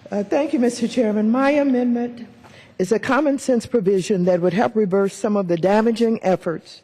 Thank you, Mr. Chairman. My amendment is a common sense provision that would help reverse some of the damaging efforts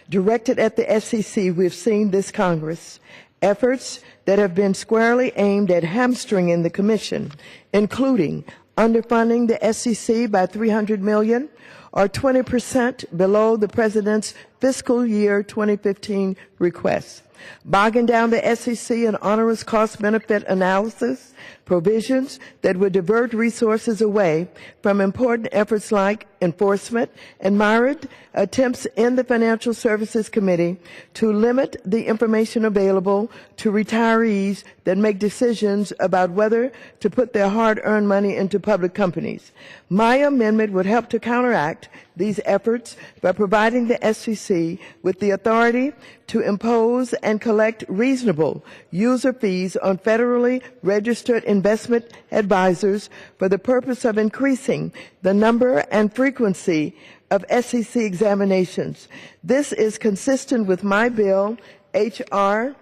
directed at the SEC we've seen this Congress, efforts that have been squarely aimed at hamstringing the Commission, including underfunding the SEC by $300 million or 20% below the President's fiscal year 2015 request, bogging down the SEC in onerous cost-benefit analysis provisions that would divert resources away from important efforts like enforcement, and mired attempts in the Financial Services Committee to limit the information available to retirees that make decisions about whether to put their hard-earned money into public companies. My amendment would help to counteract these efforts by providing the SEC with the authority to impose and collect reasonable user fees on federally registered investment advisors for the purpose of increasing the number and frequency of SEC examinations. This is consistent with my bill, H.R.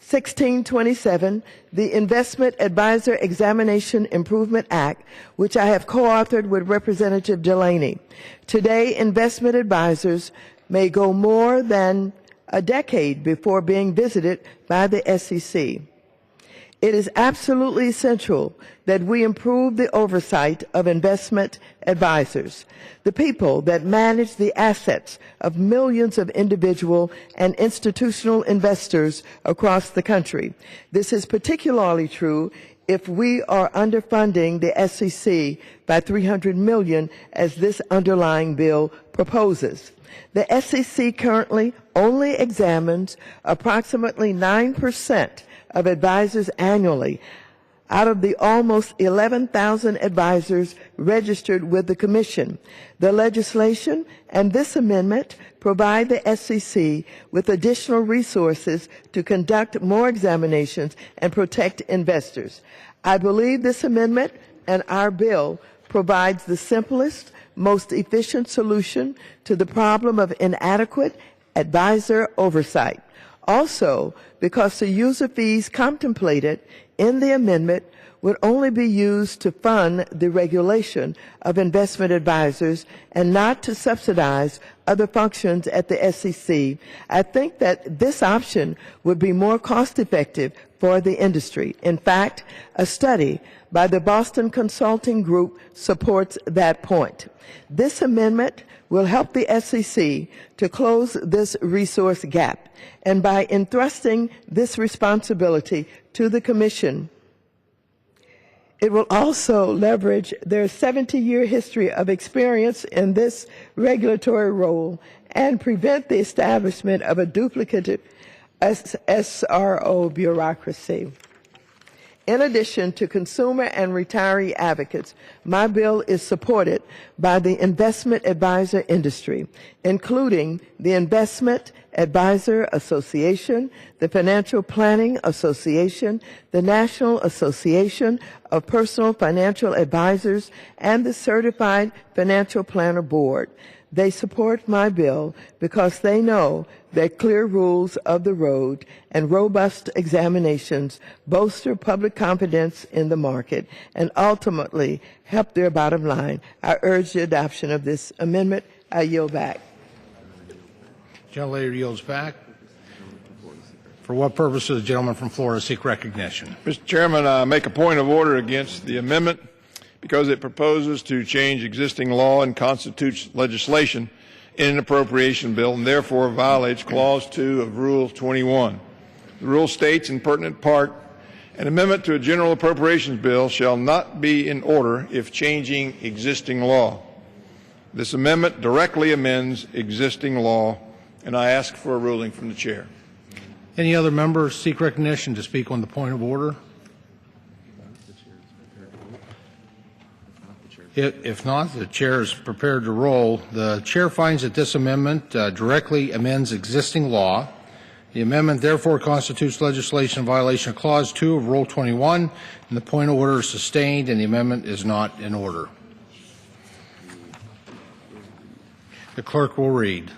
1627, the Investment Advisor Examination Improvement Act, which I have co-authored with Representative Delaney. Today, investment advisors may go more than a decade before being visited by the SEC. It is absolutely essential that we improve the oversight of investment advisors, the people that manage the assets of millions of individual and institutional investors across the country. This is particularly true if we are underfunding the SEC by $300 million, as this underlying bill proposes. The SEC currently only examines approximately 9% of advisors annually out of the almost 11,000 advisors registered with the Commission. The legislation and this amendment provide the SEC with additional resources to conduct more examinations and protect investors. I believe this amendment and our bill provides the simplest, most efficient solution to the problem of inadequate advisor oversight. Also, because the user fees contemplated in the amendment would only be used to fund the regulation of investment advisors and not to subsidize other functions at the SEC, I think that this option would be more cost-effective for the industry. In fact, a study by the Boston Consulting Group supports that point. This amendment will help the SEC to close this resource gap, and by entrusting this responsibility to the Commission, it will also leverage their 70-year history of experience in this regulatory role and prevent the establishment of a duplicative SRO bureaucracy. In addition to consumer and retiree advocates, my bill is supported by the investment advisor industry, including the Investment Advisor Association, the Financial Planning Association, the National Association of Personal Financial Advisors, and the Certified Financial Planner Board. They support my bill because they know that clear rules of the road and robust examinations bolster public confidence in the market and ultimately help their bottom line. I urge the adoption of this amendment. I yield back. Gentlelady yields back. For what purpose does the gentleman from Florida seek recognition? Mr. Chairman, I make a point of order against the amendment because it proposes to change existing law and constitutes legislation in an appropriation bill and therefore violates Clause 2 of Rule 21. The rule states in pertinent part, an amendment to a general appropriations bill shall not be in order if changing existing law. This amendment directly amends existing law, and I ask for a ruling from the chair. Any other members seek recognition to speak on the point of order? If not, the chair is prepared to roll. The chair finds that this amendment directly amends existing law. The amendment therefore constitutes legislation in violation of Clause 2 of Rule 21, and the point of order is sustained, and the amendment is not in order. The clerk will read.